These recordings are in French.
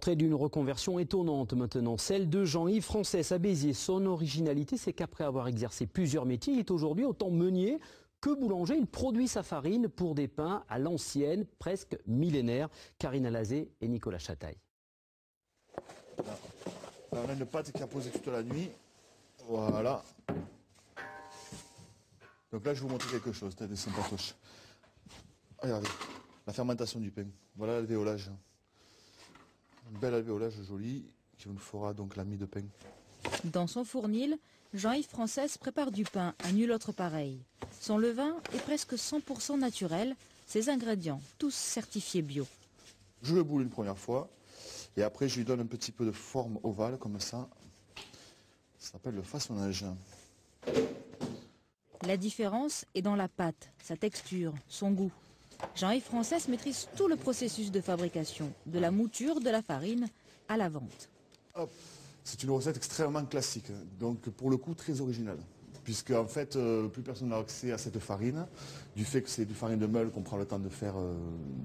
Trait d'une reconversion étonnante maintenant, celle de Jean-Yves Frances à Béziers. Son originalité, c'est qu'après avoir exercé plusieurs métiers, il est aujourd'hui autant meunier que boulanger. Il produit sa farine pour des pains à l'ancienne, presque millénaire. Karine Alazé et Nicolas Chataille. Là, on a une pâte qui a posé toute la nuit. Voilà. Donc là, je vais vous montrer quelque chose, des sympatoches. Regardez, la fermentation du pain. Voilà l'alvéolage. Un bel alvéolage joli qui nous fera donc la mie de pain. Dans son fournil, Jean-Yves Frances prépare du pain à nul autre pareil. Son levain est presque 100% naturel, ses ingrédients tous certifiés bio. Je le boule une première fois et après je lui donne un petit peu de forme ovale comme ça. Ça s'appelle le façonnage. La différence est dans la pâte, sa texture, son goût. Jean-Yves Frances maîtrise tout le processus de fabrication, de la mouture de la farine à la vente. C'est une recette extrêmement classique, donc pour le coup très originale. Puisque en fait, plus personne n'a accès à cette farine, du fait que c'est du farine de meule qu'on prend le temps de faire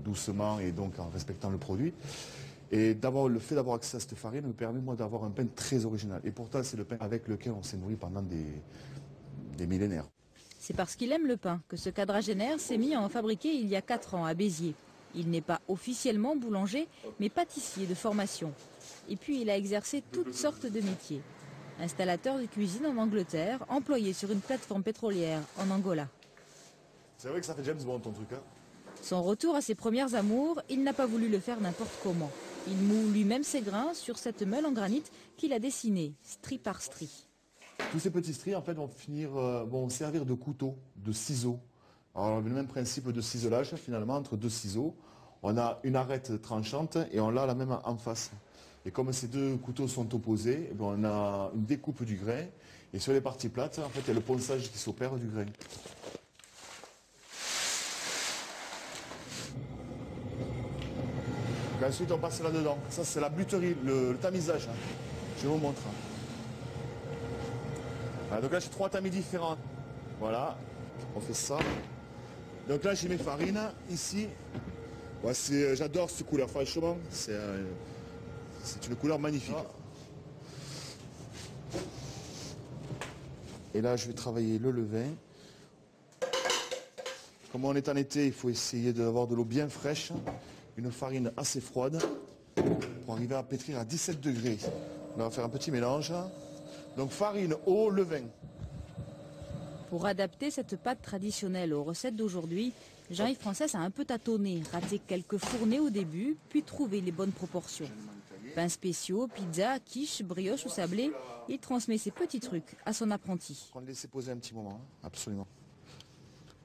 doucement et donc en respectant le produit. Et d'abord, le fait d'avoir accès à cette farine me permet moi d'avoir un pain très original. Et pourtant, c'est le pain avec lequel on s'est nourri pendant des millénaires. C'est parce qu'il aime le pain que ce quadragénaire s'est mis à en fabriquer il y a 4 ans à Béziers. Il n'est pas officiellement boulanger, mais pâtissier de formation. Et puis il a exercé toutes sortes de métiers. Installateur de cuisine en Angleterre, employé sur une plateforme pétrolière en Angola. C'est vrai que ça fait James Bond ton truc, hein? Son retour à ses premières amours, il n'a pas voulu le faire n'importe comment. Il moule lui-même ses grains sur cette meule en granit qu'il a dessinée, strie par strie. Tous ces petits stries en fait vont servir de couteau, de ciseaux. Alors le même principe de ciselage finalement entre deux ciseaux. On a une arête tranchante et on l'a la même en face. Et comme ces deux couteaux sont opposés, on a une découpe du grain. Et sur les parties plates, en fait, il y a le ponçage qui s'opère du grain. Donc ensuite, on passe là-dedans. Ça, c'est la buterie, le tamisage. Je vous montre. Voilà, donc là, j'ai 3 tamis différents. Voilà, on fait ça. Donc là, j'ai mes farines ici. Ouais, j'adore cette couleur, franchement. C'est une couleur magnifique. Et là, je vais travailler le levain. Comme on est en été, il faut essayer d'avoir de l'eau bien fraîche, une farine assez froide, pour arriver à pétrir à 17 degrés. On va faire un petit mélange. Donc farine, eau, levain. Pour adapter cette pâte traditionnelle aux recettes d'aujourd'hui, Jean-Yves Frances a un peu tâtonné, raté quelques fournées au début, puis trouvé les bonnes proportions. Pains spéciaux, pizza, quiche, brioche ou sablé, il transmet ses petits trucs à son apprenti. On les laisse poser un petit moment, absolument.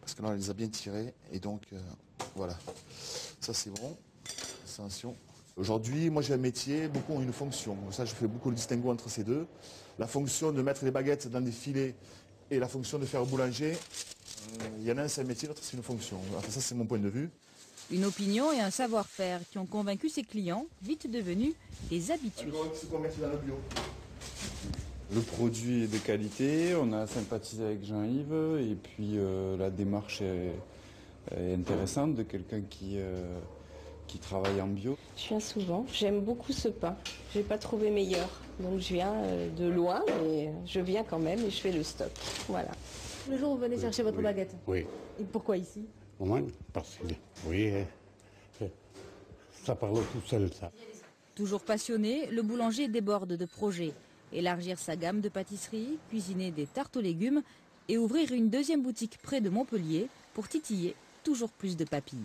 Parce que là, on les a bien tirés, et donc, voilà. Ça, c'est bon. Attention. Aujourd'hui, moi, j'ai un métier, beaucoup ont une fonction. Ça, je fais beaucoup le distinguo entre ces deux. La fonction de mettre les baguettes dans des filets et la fonction de faire boulanger, il y en a un, c'est un métier, l'autre, c'est une fonction. Enfin, ça, c'est mon point de vue. Une opinion et un savoir-faire qui ont convaincu ses clients, vite devenus des habitués. Le produit est de qualité, on a sympathisé avec Jean-Yves et puis la démarche est intéressante de quelqu'un qui travaille en bio. Je viens souvent, j'aime beaucoup ce pain, je n'ai pas trouvé meilleur. Donc je viens de loin, mais je viens quand même et je fais le stock. Voilà. Le jour où vous venez chercher votre baguette. Oui. Et pourquoi ici? Au moins, parce que, oui, ça parle tout seul, ça. Toujours passionné, le boulanger déborde de projets. Élargir sa gamme de pâtisseries, cuisiner des tartes aux légumes et ouvrir une deuxième boutique près de Montpellier pour titiller toujours plus de papilles.